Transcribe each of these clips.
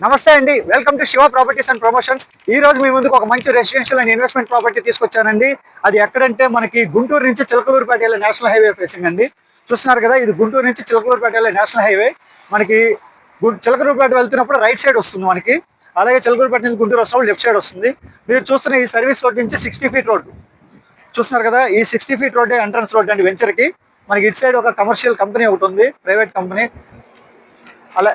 నమస్తే అండి, welcome to Shiva properties and promotions. ఈ రోజు మీ ముందుకు ఒక మంచి రెసిడెన్షియల్ అండ్ ఇన్వెస్ట్మెంట్ ప్రాపర్టీ తీసుకొచ్చానండి. అది ఎక్కడంటే మనకి గుంటూరు నుంచి చిలకలూరుపేట వెళ్ళే నేషనల్ హైవే ఫేసింగ్ అండి. చూస్తున్నారు కదా, ఇది గుంటూరు నుంచి చిలకలూరుపేట వెళ్ళే నేషనల్ హైవే. మనకి చిలకలూరుపేట వెళ్తున్నప్పుడు రైట్ సైడ్ వస్తుంది మనకి. అలాగే చిలకలూరుపేట నుంచి గుంటూరు వస్తున్నప్పుడు లెఫ్ట్ సైడ్ వస్తుంది. మీరు చూస్తున్న ఈ సర్వీస్ రోడ్ నుంచి 60 ఫీట్ రోడ్ చూస్తున్నారు కదా, ఈ 60 ఫీట్ రోడ్ ఎంట్రన్స్ రోడ్ అండి వెంచర్కి. మనకి ఇటు సైడ్ ఒక కమర్షియల్ కంపెనీ ఒకటి ఉంది, ప్రైవేట్ కంపెనీ. అలా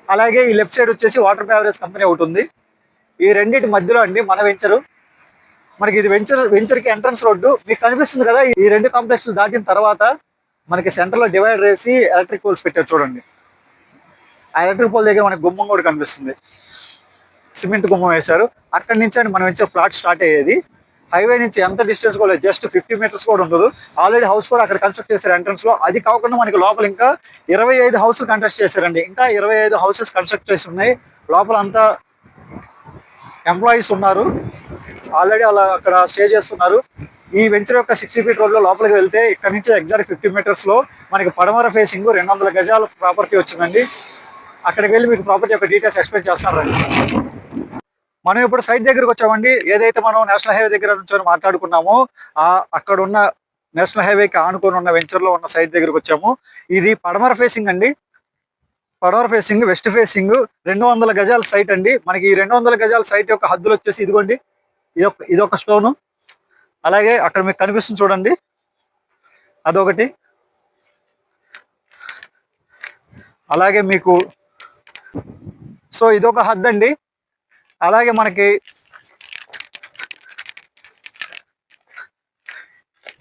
అలాగే ఈ లెఫ్ట్ సైడ్ వచ్చేసి వాటర్ బెవరేజ్ కంపెనీ ఒకటి ఉంది. ఈ రెండింటి మధ్యలో అండి మన వెంచరు. మనకి ఇది వెంచర్కి ఎంట్రన్స్ రోడ్డు మీకు కనిపిస్తుంది కదా. ఈ రెండు కాంప్లెక్స్లు దాటిన తర్వాత మనకి సెంటర్లో డివైడర్ వేసి ఎలక్ట్రిక్ పోల్స్ పెట్టారు చూడండి. ఆ ఎలక్ట్రిక్ పోల్ దగ్గర మనకి గుమ్మం కూడా కనిపిస్తుంది, సిమెంట్ గుమ్మం వేశారు. అక్కడి నుంచి అండి మన వెంచర్ ప్లాట్ స్టార్ట్ అయ్యేది. హైవే నుంచి ఎంత డిస్టెన్స్ కూడా జస్ట్ 50 మీటర్స్ కూడా ఉండదు. ఆల్రెడీ హౌస్ కూడా అక్కడ కన్స్ట్రక్ట్ చేశారు ఎంట్రన్స్ లో. అది కాకుండా మనకి లోపల ఇంకా 25 హౌస్ కన్స్ట్రక్ట్ చేశారండి. ఇంకా 25 హౌసెస్ కన్స్ట్రక్ట్ చేసి ఉన్నాయి. లోపల అంతా ఎంప్లాయీస్ ఉన్నారు, ఆల్రెడీ అలా అక్కడ స్టే చేస్తున్నారు. ఈ వెంచర్ యొక్క 60 ఫీట్ రోడ్ లో లోపలికి వెళ్తే ఇక్కడ నుంచి ఎగ్జాక్ట్ 50 మీటర్స్ లో మనకి పడమర ఫేసింగ్ 200 గజాల ప్రాపర్టీ వచ్చిందండి. అక్కడికి వెళ్ళి మీకు ప్రాపర్టీ యొక్క డీటెయిల్స్ ఎక్స్ప్లెయిన్ చేస్తారండి. మనం ఇప్పుడు సైట్ దగ్గరకు వచ్చామండి. ఏదైతే మనం నేషనల్ హైవే దగ్గర నుంచి మాట్లాడుకున్నామో అక్కడ ఉన్న నేషనల్ హైవేకి ఆనుకొని ఉన్న వెంచర్ లో ఉన్న సైట్ దగ్గరకు వచ్చాము. ఇది పడమర ఫేసింగ్ అండి. పడమర ఫేసింగ్, వెస్ట్ ఫేసింగ్ 200 గజాల సైట్ అండి. మనకి ఈ 200 గజాల సైట్ యొక్క హద్దులు వచ్చేసి ఇదిగోండి, ఇదొక స్టోను. అలాగే అక్కడ మీకు కనిపిస్తుంది చూడండి, అదొకటి. అలాగే మీకు సో ఇదొక హద్దు అండి. అలాగే మనకి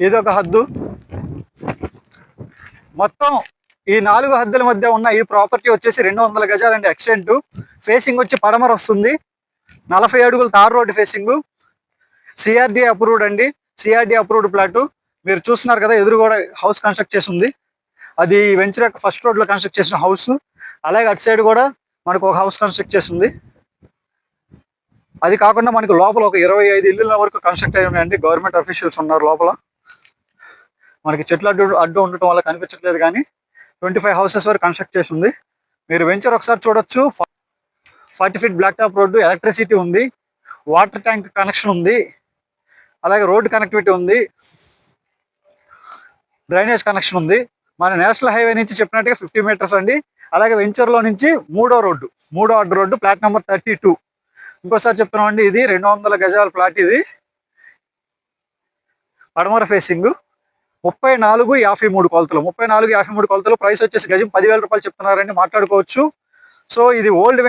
ఇదొక హద్దు. మొత్తం ఈ 4 హద్దుల మధ్య ఉన్న ఈ ప్రాపర్టీ వచ్చేసి 200 గజాలండి. ఎక్స్టెంట్ ఫేసింగ్ వచ్చి పడమర వస్తుంది. 40 అడుగులు tar road facing. CRD approved అండి. CRD approved plot. మీరు చూస్తున్నారు కదా, ఎదురు కూడా హౌస్ కన్స్ట్రక్ట్ చేసి ఉంది. అది వెంచర్ యొక్క ఫస్ట్ రోడ్ లో కన్స్ట్రక్ట్ చేసిన హౌస్. అలాగే అటు సైడ్ కూడా మనకు ఒక హౌస్ కన్స్ట్రక్ట్ చేసి ఉంది. అది కాకుండా మనకి లోపల ఒక 25 ఇళ్ళ వరకు కన్స్ట్రక్ట్ అయి ఉన్నాయండి. గవర్నమెంట్ అఫీషియల్స్ ఉన్నారు లోపల. మనకి చెట్లు అడ్డు ఉండటం వల్ల కనిపించట్లేదు, కానీ 25 హౌసెస్ వరకు కన్స్ట్రక్ట్ చేసి ఉంది. మీరు వెంచర్ ఒకసారి చూడొచ్చు. 40 feet black top road, electricity ఉంది, వాటర్ ట్యాంక్ కనెక్షన్ ఉంది, అలాగే రోడ్డు కనెక్టివిటీ ఉంది, డ్రైనేజ్ కనెక్షన్ ఉంది. మన నేషనల్ హైవే నుంచి చెప్పినట్టుగా 50 మీటర్స్ అండి. అలాగే వెంచర్లో నుంచి మూడో అడ్డు రోడ్డు, ప్లాట్ నెంబర్ 32. ఇంకోసారి చెప్తున్నామండి, ఇది 200 గజాల ప్లాట్. ఇది పడమర ఫేసింగ్. 34-53 కొలతలు. 34-53 కొలతలు. ప్రైస్ వచ్చేసి గజం 10,000 రూపాయలు చెప్తున్నారండి, మాట్లాడుకోవచ్చు. సో ఇది ఓల్డ్